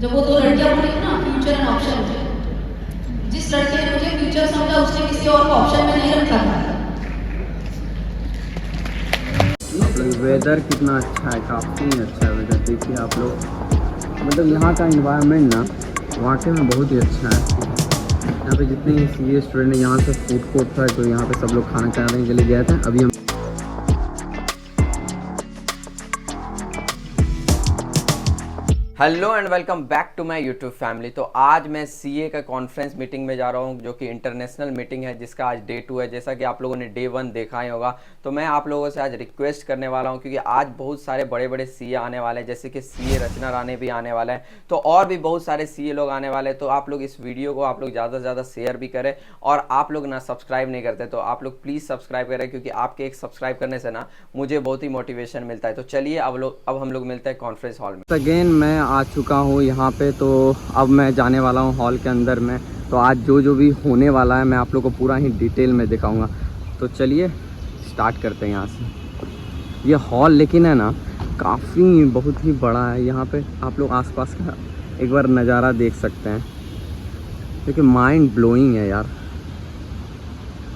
जब वो दो लड़कियां बोली ना फ्यूचर एंड ऑप्शन, जिस लड़के ने मुझे फ्यूचर समझा उसने किसी और को ऑप्शन में नहीं रखा था। वेदर कितना अच्छा है, काफ़ी अच्छा है वेदर। देखिए आप लोग, मतलब यहाँ का इन्वायरमेंट ना वाकई में बहुत ही अच्छा है। यहाँ पे जितने सीए स्टूडेंट हैं, यहाँ से फूड कोर्ट था तो यहाँ पे सब लोग खाना खाने के लिए गए थे। अभी हम hello and welcome back to my YouTube family. तो आज मैं सीए का कॉन्फ्रेंस मीटिंग में जा रहा हूँ, जो कि इंटरनेशनल मीटिंग है, जिसका आज डे 2 है। जैसा कि आप लोगों ने डे 1 देखा ही होगा, तो मैं आप लोगों से आज रिक्वेस्ट करने वाला हूँ, क्योंकि आज बहुत सारे बड़े बड़े सीए आने वाले हैं, जैसे कि सीए रचना राणे भी आने वाला है, तो और भी बहुत सारे सीए लोग आने वाले हैं। तो आप लोग इस वीडियो को आप लोग ज़्यादा से ज़्यादा शेयर भी करें, और आप लोग ना सब्सक्राइब नहीं करते तो आप लोग प्लीज़ सब्सक्राइब करें, क्योंकि आपके एक सब्सक्राइब करने से ना मुझे बहुत ही मोटिवेशन मिलता है। तो चलिए अब हम लोग मिलते हैं कॉन्फ्रेंस हॉल में। अगेन मैं आ चुका हूँ यहाँ पे, तो अब मैं जाने वाला हूँ हॉल के अंदर में। तो आज जो भी होने वाला है मैं आप लोग को पूरा ही डिटेल में दिखाऊंगा। तो चलिए स्टार्ट करते हैं यहाँ से। ये हॉल लेकिन है ना काफ़ी बहुत ही बड़ा है। यहाँ पे आप लोग आसपास का एक बार नज़ारा देख सकते हैं, लेकिन माइंड ब्लोइंग है यार।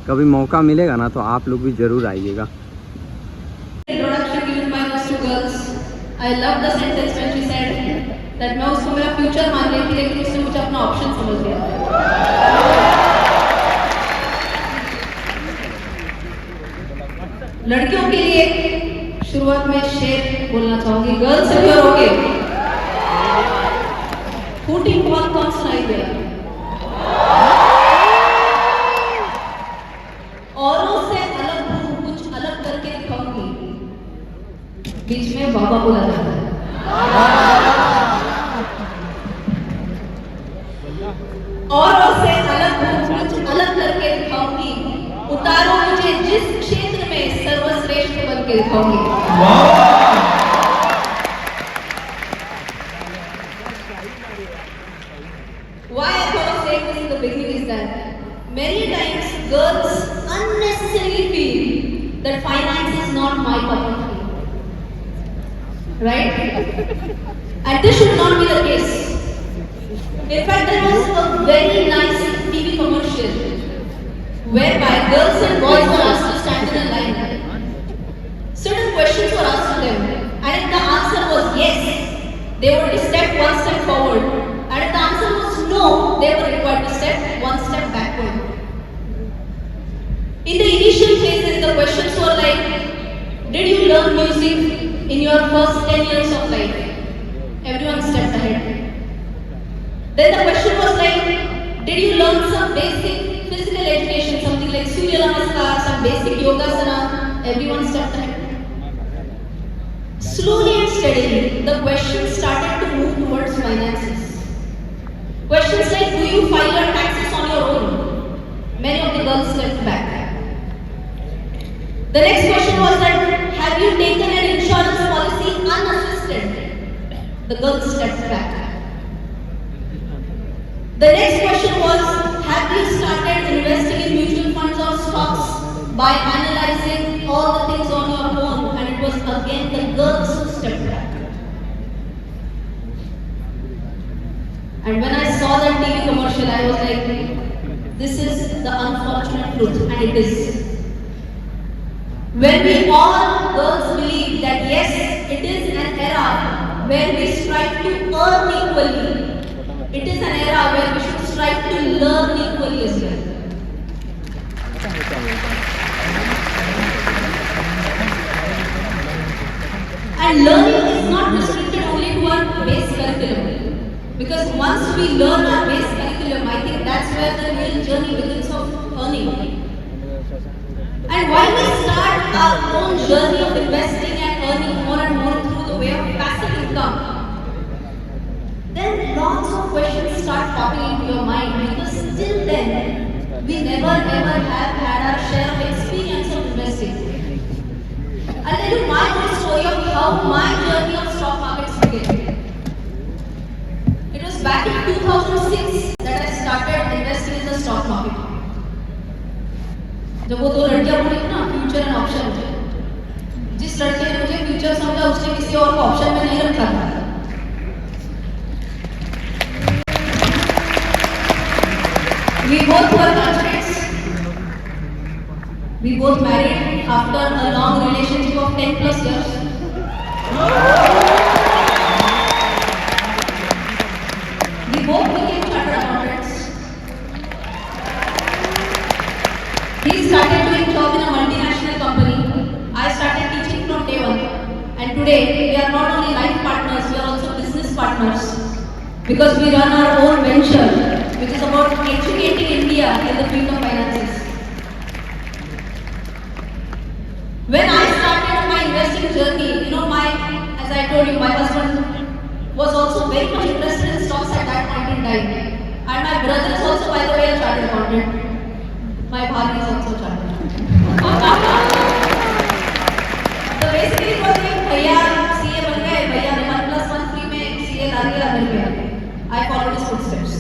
कभी मौका मिलेगा ना तो आप लोग भी ज़रूर आइएगा। I love the sentence when she said that मैं उसको मेरा फ्यूचर मान रही थी, लेकिन उसने मुझे अपना ऑप्शन समझ लिया। लड़कियों के लिए शुरुआत में शेर बोलना चाहूंगी। Girls if you are okay, hooting बहुत कौन सुनाई दे रहा है? औरों से अलग हूँ, कुछ अलग करके दिखाऊंगी। बीच में बाबा बोला जाता है। औरों से अलग हूँ, कुछ अलग करके दिखाऊंगी। उतारो मुझे जिस क्षेत्र में सर्वश्रेष्ठ बन के दिखाऊंगी। Why I thought of saying this in the beginning is that many times girls unnecessarily feel that finance is not my cup of tea. Right? And this should not be the case. In fact, there was a very nice TV commercial whereby girls and boys were asked to stand in a line. Certain questions were asked to them, and if the answer was yes, they were to step one step forward, and if the answer was no, they were required to step one step backward. In the initial phases, the questions were like, did you learn music in your first 10 years of life? Everyone stepped ahead. Then the question was like, did you learn some basic physical education, something like Surya Namaskar, some basic yogasana? Everyone stepped ahead. Slowly and steadily, the questions started to move towards finances. Questions like, do you file your taxes on your own? Many of the girls stepped back. The next question was that, have you taken an insurance policy unassisted? The girls stepped back. The next question was, have you started investing in mutual funds or stocks by analyzing all the things on your own? And it was again the girls who stepped back. And when I saw that TV commercial, I was like, this is the unfortunate truth, and it is. When we all girls believe that yes, it is an era where we strive to earn equally, it is an era where we should strive to learn equally as well. And learning is not restricted only to our base curriculum, because once we learn our base curriculum, I think that's where the real journey begins of earning. And while we start our own journey of investing and earning more and more through the way of passive income, then lots of questions start popping into your mind, because still then, we never ever have had our share of experience of investing. I'll tell you my own story of how my journey of stock markets began. It was back in 2006 that I started investing in the stock market. जब वो दो लड़कियां बोली ना future and option, जिस लड़के ने मुझे फ्यूचर समझा उसने किसी और को ऑप्शन में नहीं रखा था। We both married after a long relationship of 10 plus years. We both became chartered accountants. He started doing job in a multinational company. I started teaching from day one. And today, we are not only life partners, we are also business partners. Because we run our own venture, which is about educating India in the field of finances. When I started my investing journey, as I told you, my husband was also very much interested in stocks at that point in time. And my brother is also, by the way, a chartered accountant. My bhai is also chartered. So basically, it was like, भैया CA बन गए, भैया ने 1+1 free में CA ला दिया घर पे. I followed his footsteps.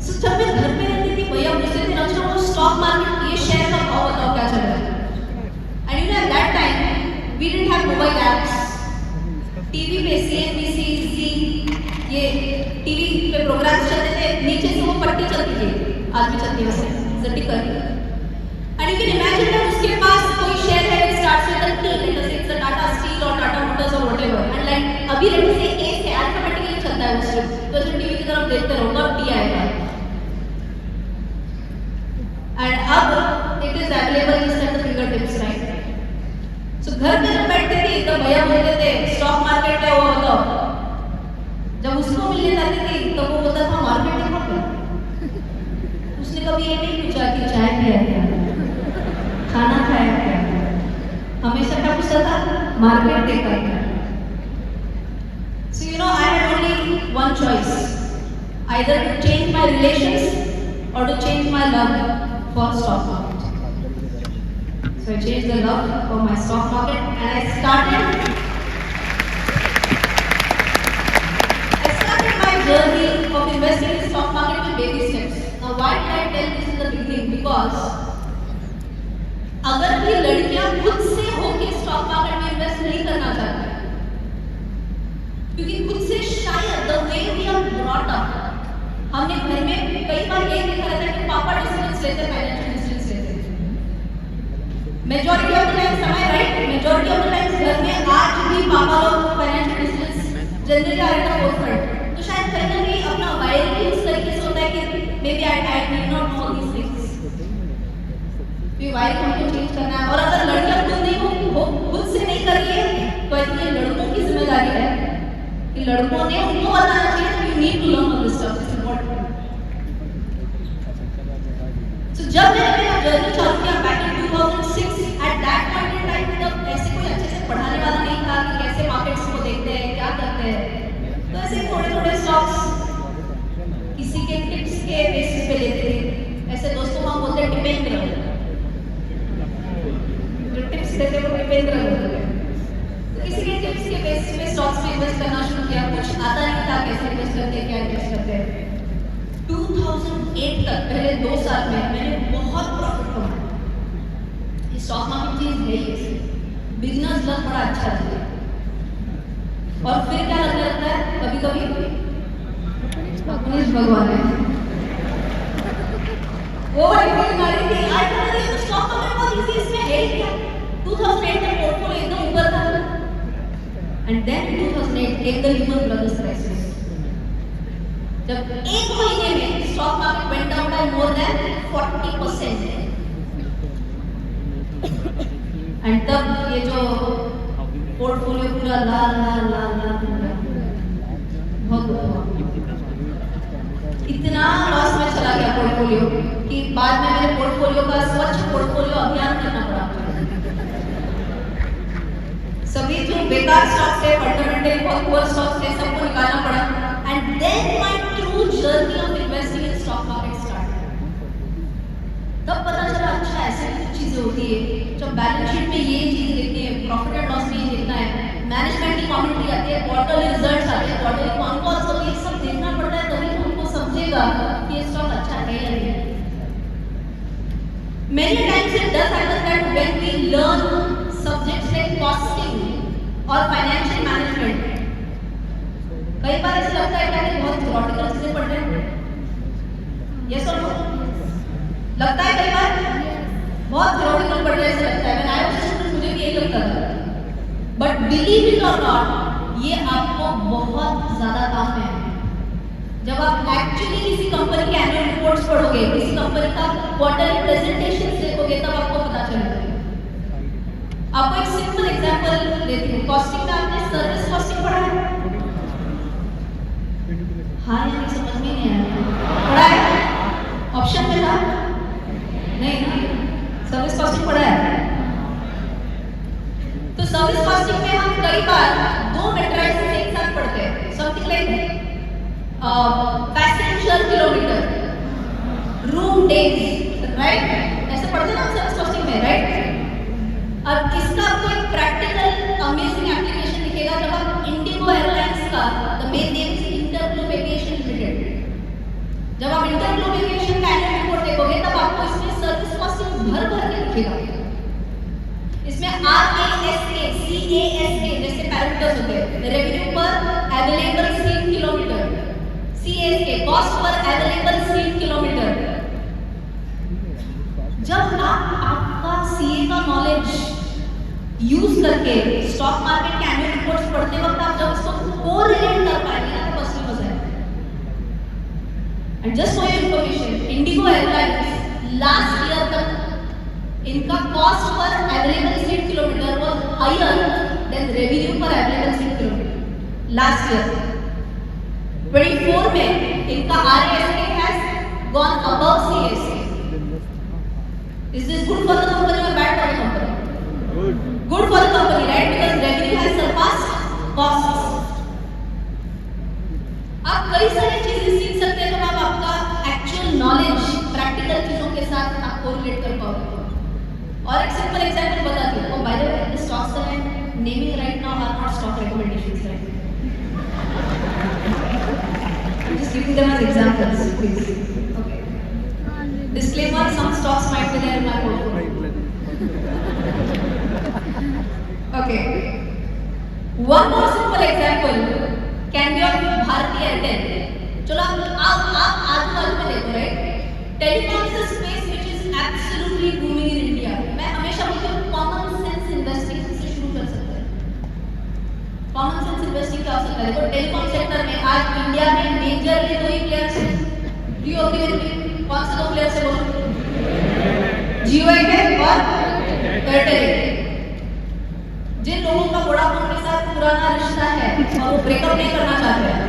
So जब मैं घर पे रहती थी, भैया मुझसे दिन अच्छा वो स्टॉक मार्केट ये शेयर का भाव बताओ क्या चल रहा है. And at that time, we didn't have mobile apps. TV पे CNBC, Zee, ये टीवी पे प्रोग्राम्स चलते थे, नीचे से वो पट्टी चलती थी, आज भी चलती है वैसे, the ticker. And you can imagine that उसके पास कोई शेयर है which starts with a T, let us say it's a Tata Steel or Tata Motors or whatever. And like अभी let us say A से alphabetically चलता है उस strip, तो जब टीवी की तरफ देखते रहो तब T आएगा. And अब it is available just at the fingertips, right? So घर पे जब बैठते थे तो भैया बोलते थे स्टॉक मार्केट क्या हुआ बताओ. जब उसको मिलने जाती थी तो वो बोलता था मार्केट देखा क्या. उसने कभी ये नहीं पूछा कि चाय पिया क्या, खाना खाया क्या, हमेशा क्या पूछता था मार्केट देखा क्या. So I had only one choice, either to change my relations or to change my love for stock market. So I changed the love for my stock market and I started my journey of investing in stock market with baby steps. Now why did I tell this in the beginning? Because अगर भी लड़कियां खुद से होके stock market में invest नहीं करना चाहती, क्योंकि खुद से शायद the way we are brought up, हमने घर में कई बार ये देखा रहता है कि पापा डिसीजंस लेते हैं, फाइनेंशियल डिसीजंस लेते हैं. Majority of the times, am I right? Majority of the times घर में आज भी पापा लोग financial decisions generally are at the forefront. तो शायद कहीं ना कहीं अपना वायरिंग इस तरीके से होता है कि maybe I need not know these things. ये वायरिंग हमको चेंज करना है. और अगर लड़कियां खुद नहीं हो खुद से नहीं कर रही है तो आई थिंक लड़कों की जिम्मेदारी है कि लड़कों ने उनको बताना चाहिए कि you need to learn all this stuff, it's important. So जब मैंने मेरा जर्नी चालू किया back in 2006, at that point in time तब ऐसे कोई अच्छे से पढ़ाने वाला नहीं था कि कैसे मार्केट्स को देखते हैं, क्या करते हैं. तो ऐसे थोड़े थोड़े स्टॉक्स किसी के टिप्स के बेसिस पे लेते थे. ऐसे दोस्तों को हम बोलते हैं टिपेंद्र, जो टिप्स देते वो टिपेंद्र बोलते हैं. तो किसी के टिप्स के बेसिस पे स्टॉक्स में इन्वेस्ट करना शुरू किया. कुछ आता नहीं था कैसे इन्वेस्ट करते हैं, क्या इन्वेस्ट करते हैं. 2008 तक पहले 2 साल में मैंने बहुत प्रॉफिट कमाया. ये स्टॉक मार्केट चीज है ही ऐसे, बिजनेस लग बड़ा अच्छा है. और फिर क्या लगने लगता है कभी कभी गणेश भगवान है वो वाली फीलिंग आ रही थी. आज तो स्टॉक मार्केट बहुत इजी, इसमें है ही क्या. 2008 तक पोर्टफोलियो एकदम ऊपर था. And then 2008 came the Lehman Brothers crisis. जब एक महीने में stock market went down by more than 40%. एंड तब ये जो पोर्टफोलियो पूरा लाल लाल लाल लाल बहुत हुआ. इतना लॉस में चला गया पोर्टफोलियो कि बाद में मेरे पोर्टफोलियो का स्वच्छ पोर्टफोलियो अभियान करना पड़ा. सभी जो बेकार स्टॉक्स है, फंडामेंटली बहुत पुअर स्टॉक्स है, सबको निकालना पड़ा. And then my true journey of investing in stock market start. तब पता चला अच्छा ऐसे भी चीजें होती है. जब बैलेंस शीट में ये चीज देखते हैं, प्रॉफिट एंड लॉस में ये देखना है, मैनेजमेंट की कमेंट्री आती है, क्वार्टरली रिजल्ट्स आते हैं, क्वार्टरली कॉन कॉल्स होती है, सब देखना पड़ता है तभी हमको समझेगा कि ये स्टॉक अच्छा है या नहीं. Many times it does happen that when we learn subjects like costing or financial management, कई बार ऐसा लगता है कि बहुत थ्योरेटिकल चीजें पढ़ रहे हैं. Yes or no? Believe it और नॉट, ये आपको बहुत ज्यादा काम में है। जब आप एक्चुअली किसी कंपनी के एनुअल रिपोर्ट्स पढ़ोगे, किसी कंपनी का क्वार्टरली प्रेजेंटेशन देखोगे, तब आपको पता चलेगा। आपको एक सिंपल एग्जांपल देती हूँ। कॉस्टिंग में आपने सर्विस कॉस्टिंग पढ़ा है? हाँ या नहीं, समझ में नहीं आया? पढ़ा है? ऑप्शन में था? नहीं ना? सर्विस कॉस्टिंग पढ़ा है? तो सर्विस कॉस्टिंग में हम कई बार दो मैट्रिसेस एक साथ पढ़ते हैं। Something like passenger kilometre, room days, right? ऐसे पढ़ते ना हम सर्विस कॉस्टिंग में, राइट? अब इसका आपको एक प्रैक्टिकल अमेजिंग एप्लीकेशन दिखेगा जब आप इंडिगो एयरलाइंस का, the main name is InterGlobe aviation limited, जब आप इंटरग्लोब एविएशन का एनुअल रिपोर्ट देखोगे तब आपको इसमें सर्विस कॉस्टिंग भर भर के दिखेगा। इसमें RASK, CASK जैसे पैरामीटर्स होते हैं। Revenue per available seat kilometre, CASK cost per available seat kilometre. जब आपका CA का नॉलेज यूज करके स्टॉक मार्केट के एनुअल रिपोर्ट्स पढ़ते वक्त आप जब उसको कोरिलेट कर पाएंगे ना, तो बस मजा आएगा। And just for your information, IndiGo airlines last year तक इनका cost per available seat kilometer was higher than revenue per available seat kilometer last year. 24 में इनका RASK has gone above CASK। Is this good for the company or bad for the company? Good for the company, right? Because revenue has surpassed costs. आप कई सारी चीजें सीख सकते हैं जब आप आपका एक्चुअल नॉलेज प्रैक्टिकल चीजों के साथ आप कोरिलेट कर पाओगे। और एक सिंपल एग्जांपल बताती हूँ। Bye the way, the stocks that I'm naming right now are not stock recommendations, right? I'm just giving them as examples, please. Okay. Disclaimer: some stocks might be there in my portfolio. Okay. One more simple example can be of Bharti Airtel. चलो आप आजू बाजू में देखो, right? Telecom is a space which is absolutely booming in India. मैं हमेशा बोलती हूँ कॉमन सेंस इन्वेस्टिंग से शुरू कर सकते हैं। कॉमन सेंस इन्वेस्टिंग क्या हो सकता है? देखो, टेलीकॉम सेक्टर में आज इंडिया में मेजरली दो ही प्लेयर्स हैं। Do you agree with me? कौन से दो प्लेयर्स हैं बोलो? जियो एक है और एयरटेल है। जिन लोगों का वोडाफोन के साथ पुराना रिश्ता है और वो ब्रेकअप नहीं करना चाहते हैं,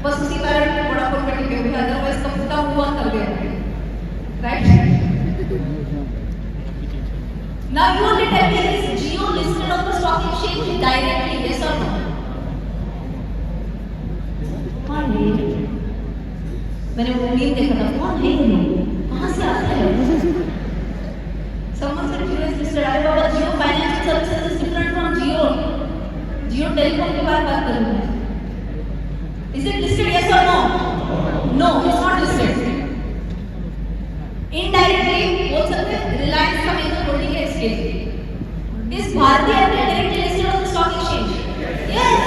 बस उसी कारण वोडाफोन पे टिके हुए, अदरवाइज कब का मूव ऑन कर गया, right? Now you only tell me, is Jio listed on the stock exchange directly, yes और नो? कौन है? मैंने वो मीम देखा था, कौन है ये लोग, कहाँ से आते हैं? Someone said Jio is listed. अरे बाबा, Jio Financial Services is different from Jio. Jio Telecom के बारे में बात कर रहे हैं। Is it listed? Yes or no? No, it's not listed. Indirectly बोल सकते हैं Reliance का major holding है इसके। Is Bharti Airtel directly listed on the stock exchange? Yes.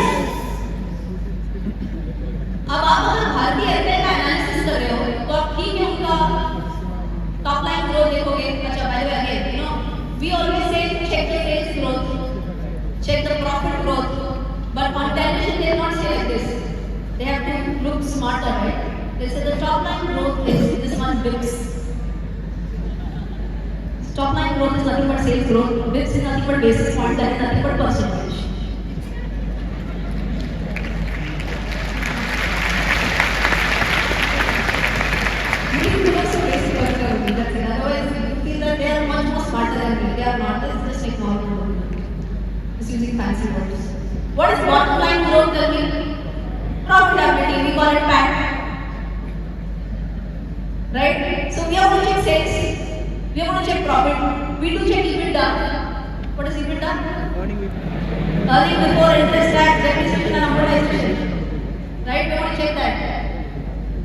अब आप अगर भारती एयरटेल का एनालिसिस कर रहे हो तो आप ठीक है उनका टॉप लाइन ग्रोथ देखोगे। अच्छा, by the way, again you know we always say check the sales growth, check the profit growth, but on television they not say like this, they have to look smarter, right? They say the top line growth is this one bips, top line growth is nothing but sales growth, bips is nothing but basis point, that is nothing but percentage. Fancy words. What is bottom line growth? Tell me. Profitability, we call it PAT. Right? So we have to check sales. We have to check profit. We do check EBITDA. What is EBITDA? Earning before interest, tax, depreciation and amortization. Right? We want to check that.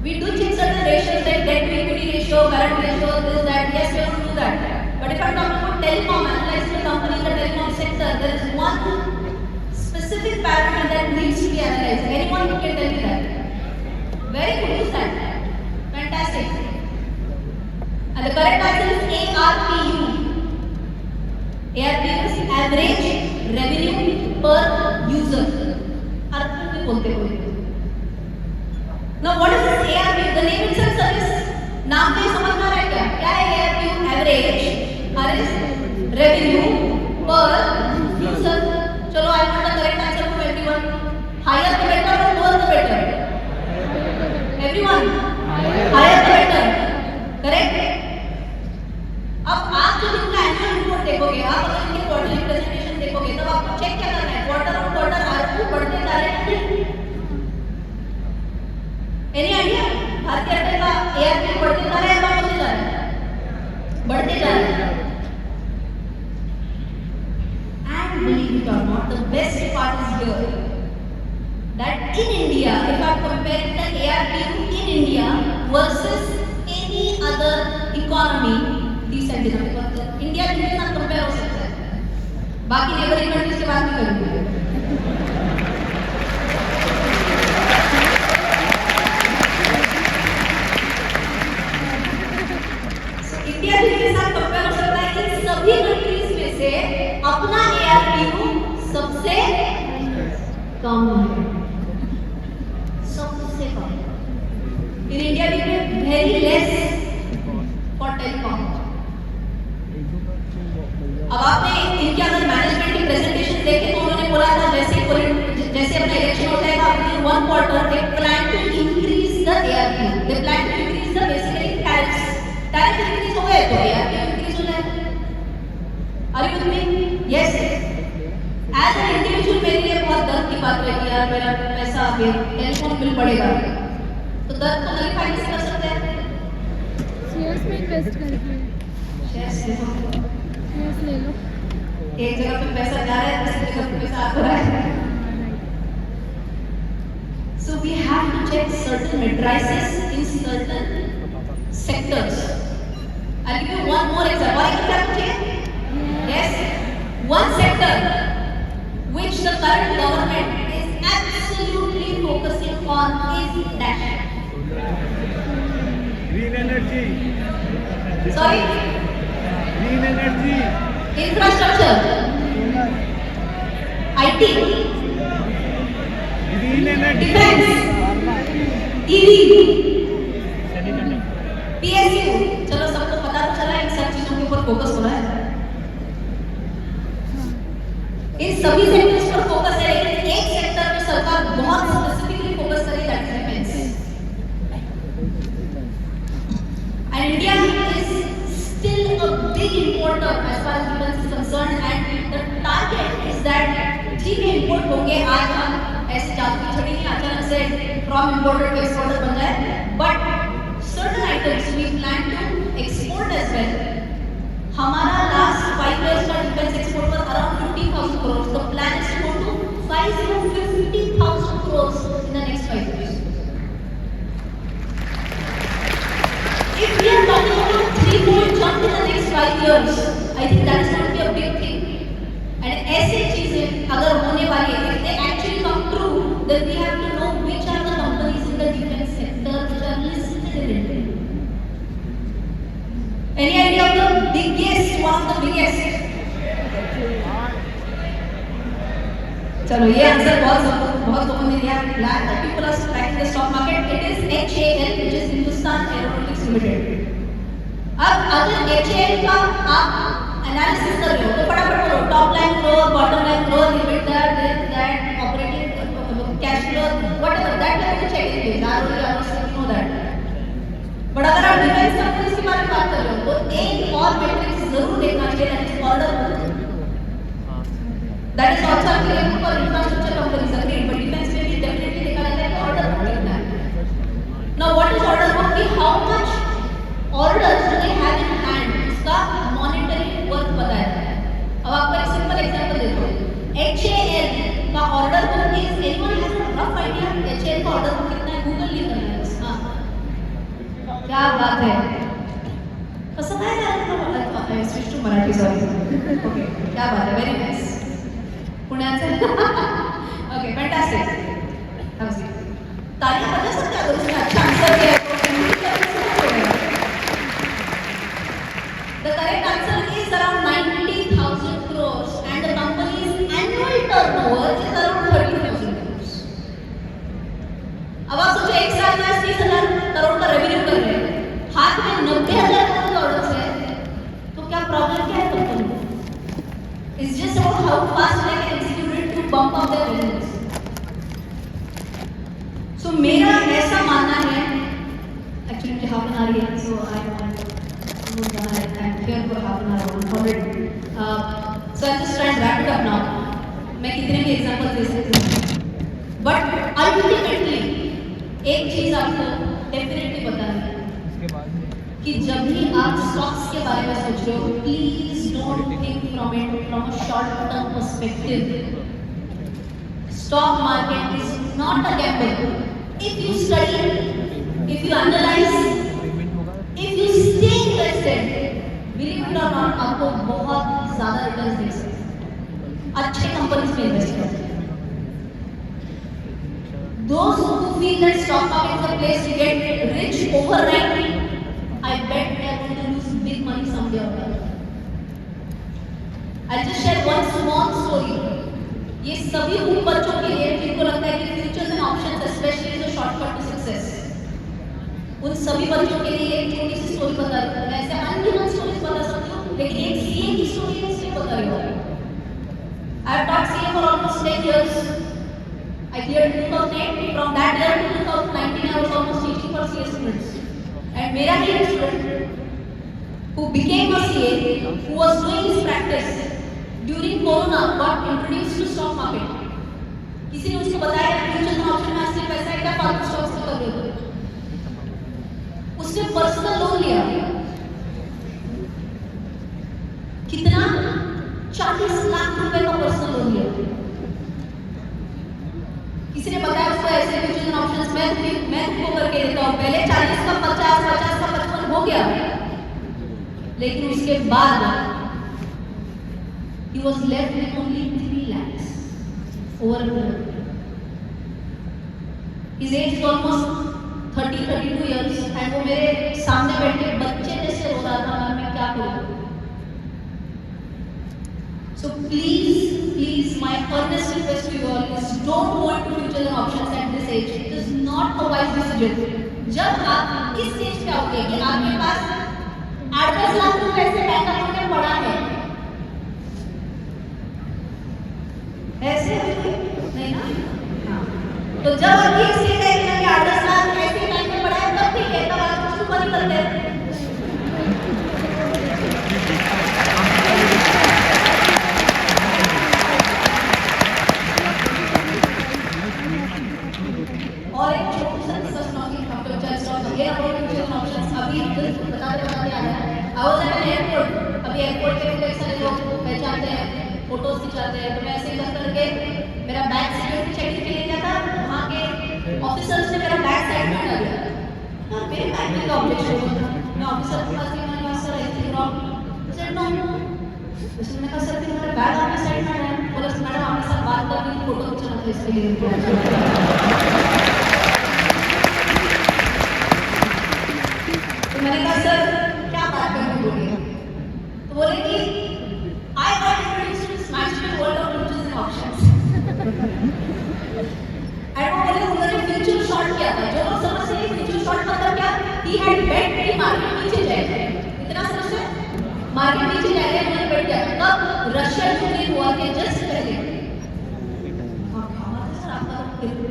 We do check certain ratios like debt to equity ratio, current ratio, this, that. Yes, we have to do that. But if I'm talking about telecom, analyzing the company in the telecom sector, there is one specific parameter that needs to be analyzed. Anyone who can tell me that? Very good, who's that? Fantastic. And the correct answer is ARPU. ARPU's average revenue per user. अर्थ में बोलते हुए. Now what is this ARPU? The name itself suggests. नाम में समझ में आ रहा है क्या? क्या है ARPU? Average revenue per user. चलो I want the correct answer from everyone. Higher the better or lower the better? Everyone. Higher the better. Correct? अब आप जब इनका एनुअल रिपोर्ट देखोगे, आप अगर इनके क्वार्टरली प्रेजेंटेशन देखोगे, तब आपको चेक क्या करना है? क्वार्टर ऑन क्वार्टर आरपीयू बढ़ते जा रहे हैं. Any idea? भारतीय एयरटेल का एआरपीयू बढ़ते जा रहे हैं या बढ़ते जा रहे हैं? बढ़ते जा रहे हैं. And believe it or not, the best part is here. That in India, if I compare the ARPU in India versus any other economy, India के साथ कंपेयर हो सकता है. बाकी नेबरिंग कंट्रीज की बात नहीं करूंगी. इंडिया के साथ कंपेयर हो सकता है. इन सभी कंट्रीज में से अपना एआरपीयू सबसे कम है. सबसे कम. इन इंडिया वी पे वेरी लेस फॉर टेलीकॉम. अब आपने इनके अगर मैनेजमेंट की प्रेजेंटेशन देखे तो उन्होंने बोला था जैसे अपना इलेक्शन होता है with one quarter they plan to increase the ARP. They plan to increase the basically tariffs. Tariff increase हो गए तो एआरपी इंक्रीज हो जाए. Are you with me? Yes. As an individual मेरे लिए बहुत दर्द की बात है कि यार मेरा पैसा टेलीफोन बिल बढ़ेगा. तो दर्द को नलीफाई कैसे कर सकते हैं? शेयर्स में इन्वेस्ट करके. शेयर्स ले लो. एक जगह पे पैसा जा रहा है, दूसरी जगह पे पैसा आ रहा है. So we have to check certain matrices in certain sectors. I'll give you one more example. What example है? Yes. One sector which the current government is absolutely focusing on is dash. Green energy. Sorry. Green energy. Infrastructure. IT. Green energy. Defense. EV. PSU. चलो सबको पता तो चला इन सब चीजों के ऊपर फोकस हो रहा है. इन सभी सेक्टर्स पर फोकस है, लेकिन एक सेक्टर में सरकार बहुत स्पेसिफिकली फोकस करे, that is defence. And India is still a big importer as far as defense is concerned, and the target is that ठीक है इंपोर्ट होंगे. आज हम ऐसे जादू की छड़ी नहीं अचानक से फ्रॉम इंपोर्टर टू एक्सपोर्टर बन जाए, but certain items we plan to export as well. हमारा लास्ट 5 years का डिफेंस एक्सपोर्ट पर around 50,000 crores. The plan is to go to 50,000 crores in the next 5 years. If we are talking about 3-fold jump in the next 5 years, I think that is going to be a big thing. And ऐसी चीजें अगर होने वाली है, if they actually come true, then we have to know which are the companies in the defense sector which are listed in India. Any idea of the biggest, one of the biggest? चलो ये answer बहुत लोगों ने दिया. Glad that people are tracking the stock market. It is HAL, which is Hindustan Aeronautics Limited. अब अगर HAL का आप एनालिसिस कर रहे हो तो फटाफट बोलो top line growth, bottom line growth, EBITDA, that operating cash flow, whatever that like to check it. ROE, ROC, know that. But अगर आप डिफेंस कंपनीज के बारे में बात कर रहे हो तो एक और मैट्रिक्स जरूर देखना चाहिए, that is order book. That is also applicable for infrastructure companies, agreed, but defense में भी definitely देखा जाता है कि order book कितना है. Now what is order book? कि how much orders do they have in hand? उसका monetary worth बताया जाता है. अब आपको एक simple example देता हूँ. HAL का order book is, anyone has a rough idea? HAL का order book कितना है? Google नहीं करना है बस. हाँ. क्या बात है? पसंद आया ना? Switch to Marathi, sorry. Okay. क्या बात है? Very nice. पुण्याचं. Okay, fantastic. तालियां बजा सकते हैं अगर उसने अच्छा आंसर दिया है तो. The correct answer is around 90,000 It's just about how fast they can execute it to bump up their business. So मेरा ऐसा मानना है, actually मुझे half an hour है, so I'm here for half an hour already. So I'll just try and wrap it up now. मैं कितने भी example दे सकती हूँ, बट अल्टीमेटली एक चीज आपको डेफिनेटली पता है कि जब भी आप स्टॉक्स के बारे में सोच रहे हो, please don't think from a short term perspective. Stock market is not a gamble. If you study, if you analyse, if you stay invested, believe it और नॉट, आपको बहुत ज्यादा रिटर्न्स दे सकते हैं. अच्छे कंपनीज में इन्वेस्ट करें. Those who feel that stock market is a place to get rich overnight, I bet they are going to lose big money someday or other. I'll just share one small story. ये सभी उन बच्चों के लिए जिनको लगता है कि futures and options especially is a shortcut to success. उन सभी बच्चों के लिए एक छोटी सी स्टोरी बता रही हूँ. ऐसे अनगिनत स्टोरीज बता सकती हूँ, लेकिन एक सीए की स्टोरी है इसलिए बता रही हूँ. I have taught CA for almost 10 years. I cleared 2008. From that year to 2019, I was almost teaching for CA students. And मेरा ही एक student who became a CA, who was doing his practice during Corona, got introduced to stock market. किसी ने उसको बताया कि futures में option में असली पैसा है, क्या फालतू स्टॉक्स में कर रहे हो. उसने पर्सनल लोन लिया. कितना? 40 लाख रुपए का पर्सनल लोन लिया. किसी ने बताया उसको ऐसे फ्यूचर्स एंड ऑप्शंस मैं तुमको करके देता हूँ. पहले 40 का 50, 50 का 55 हो गया, लेकिन उसके बाद he was left with only 3 lakhs over a period. His age is almost 30-32 years and वो मेरे सामने बैठ के बच्चे जैसे रो रहा था, मैं क्या करूँ. So please, my earnest request to you all is don't go into futures and options at this age. It is not a wise decision. जब आप इस स्टेज पे आओगे कि आपके पास 8-10 लाख रुपए से बैंक अकाउंट में पड़ा है, ऐसे नहीं ना? हाँ. तो जब आप ये स्टेज आएगा कि 8-10 लाख ऐसे बैंक में पड़ा है, तब ठीक है, तब आप कुछ ऊपर निकलते हैं. और एक छोटी सा किस्सा सुनाऊंगी डॉक्टर चार्ल्स स्टॉक ये अबाउट फ्यूचर्स एंड ऑप्शंस. अभी बताते आ रहा है. I was at an airport. अभी एयरपोर्ट पे मुझे सारे लोग पहचानते हैं, फोटोज खिंचाते हैं, तो मैं ऐसे ही करके मेरा बैग सिक्योरिटी चेकिंग के लिए गया था. वहाँ के ऑफिसर्स ने मेरा बैग साइड में डाल दिया. हाँ, मेरे बैग में का ऑब्जेक्शन था. मैं ऑफिसर के पास गई, मैंने कहा sir anything wrong. Sir no. उसने कहा सर मेरा बैग आपने साइड में डाला. बोला मैडम आपके साथ बात करनी थी, फोटो खिंचाना था, इसके लिए. मैंने कहा सर क्या बात करनी बोलिए. तो बोले कि I got introduced to magical world of futures and options. And वो बोले उन्होंने फ्यूचर शॉर्ट किया था. जो लोग समझते हैं फ्यूचर शॉर्ट मतलब क्या, ही हैड बेट कि मार्केट नीचे जाएगा. इतना समझते हैं, मार्केट नीचे जाएगा, उन्होंने बेट किया. तब रशिया यूक्रेन हुआ के जस्ट पहले. सर आपका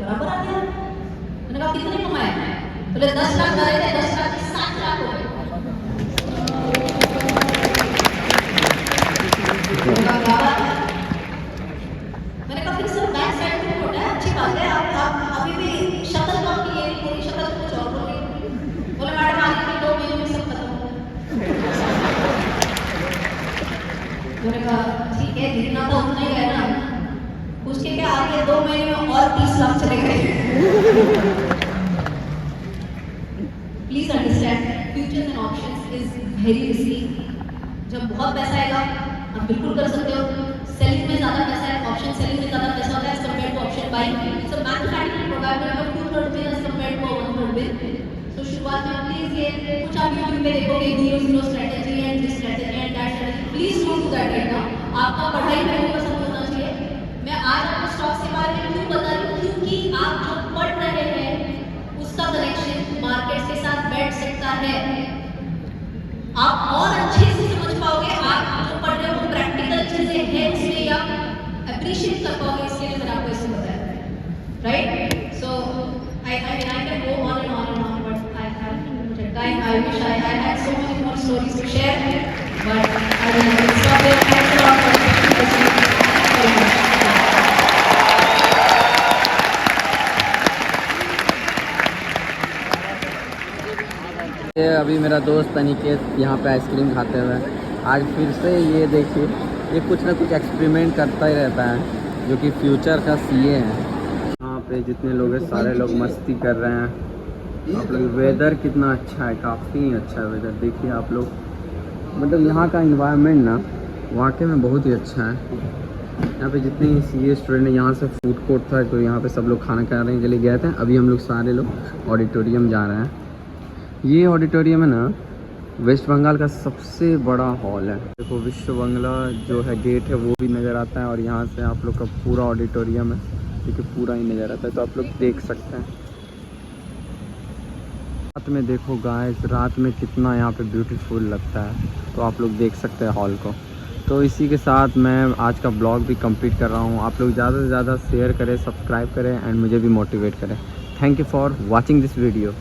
बराबर आ गया. मैंने कहा कितने कमाए. बोले 10 लाख डाले थे, 10 लाख 7 लाख हो गए. मैंने कहा फिर सर बैक साइड में होता है, अच्छी बात है. आप अभी भी शक्ल तो आपकी ये नहीं पूरी शक्ल तो कुछ और बोल रही. बोले मैडम आगे के 2 महीनों में सब खत्म हो गया. मैंने कहा ठीक है, जितना था उतना ही है ना. उसके क्या आगे 2 महीने में और 30 लाख चले गए. Please understand, futures and options is very risky. जब बहुत पैसा आएगा आप बिल्कुल कर सकते हो. सेलिंग में ज़्यादा पैसा है, ऑप्शन सेलिंग में ज़्यादा पैसा होता है as compared to option buying. It's a mathematical probability of 2/3 win as compared to 1/3 win. So शुरुआत में प्लीज ये कुछ आप यूट्यूब पे देखोगे 0-0 strategy and this strategy and that strategy. Please don't do that right now. आपका पढ़ाई में फोकस होना चाहिए. मैं आज आपको स्टॉक्स के बारे में क्यों बता रही हूँ, क्योंकि आप जो पढ़ रहे हैं उसका कनेक्शन मार्केट के साथ बैठ सकता है. आप और अच्छे से समझ पाओगे. आप जो पढ़ रहे हो प्रैक्टिकल चीजें हैं अप्रिशिएट कर पाओगे इसके लिए मैंने आपको इसे बताया, right? So I can go on and on and on, but I have limited time. I wish I had so many more stories to share, but I will stop there. Thanks a lot for listening. Very much. ये अभी मेरा दोस्त अनिकेत यहाँ पे ice cream खाते हुए आज फिर से ये देखिए ये कुछ ना कुछ एक्सपेरिमेंट करता ही रहता है जो कि फ्यूचर का सीए है। यहाँ पे जितने लोग हैं सारे लोग मस्ती कर रहे हैं। आप लोग वेदर कितना अच्छा है, काफ़ी अच्छा है वेदर। देखिए आप लोग मतलब यहाँ का इन्वायरमेंट ना वाकई में बहुत ही अच्छा है। यहाँ पे जितने सीए स्टूडेंट हैं यहाँ से फूड कोर्ट था तो यहाँ पे सब लोग खाना खाने के लिए गए थे। अभी हम लोग सारे लोग ऑडिटोरियम जा रहे हैं। ये ऑडिटोरियम है ना वेस्ट बंगाल का सबसे बड़ा हॉल है। देखो विश्व बंगला जो है गेट है वो भी नज़र आता है और यहाँ से आप लोग का पूरा ऑडिटोरियम है देखिए पूरा ही नज़र आता है तो आप लोग देख सकते हैं। रात में देखो गाइस रात में कितना यहाँ पे ब्यूटीफुल लगता है तो आप लोग देख सकते हैं हॉल को। तो इसी के साथ मैं आज का ब्लॉग भी कंप्लीट कर रहा हूँ। आप लोग ज़्यादा से ज़्यादा शेयर करें, सब्सक्राइब करें एंड मुझे भी मोटिवेट करें। Thank you for watching this video.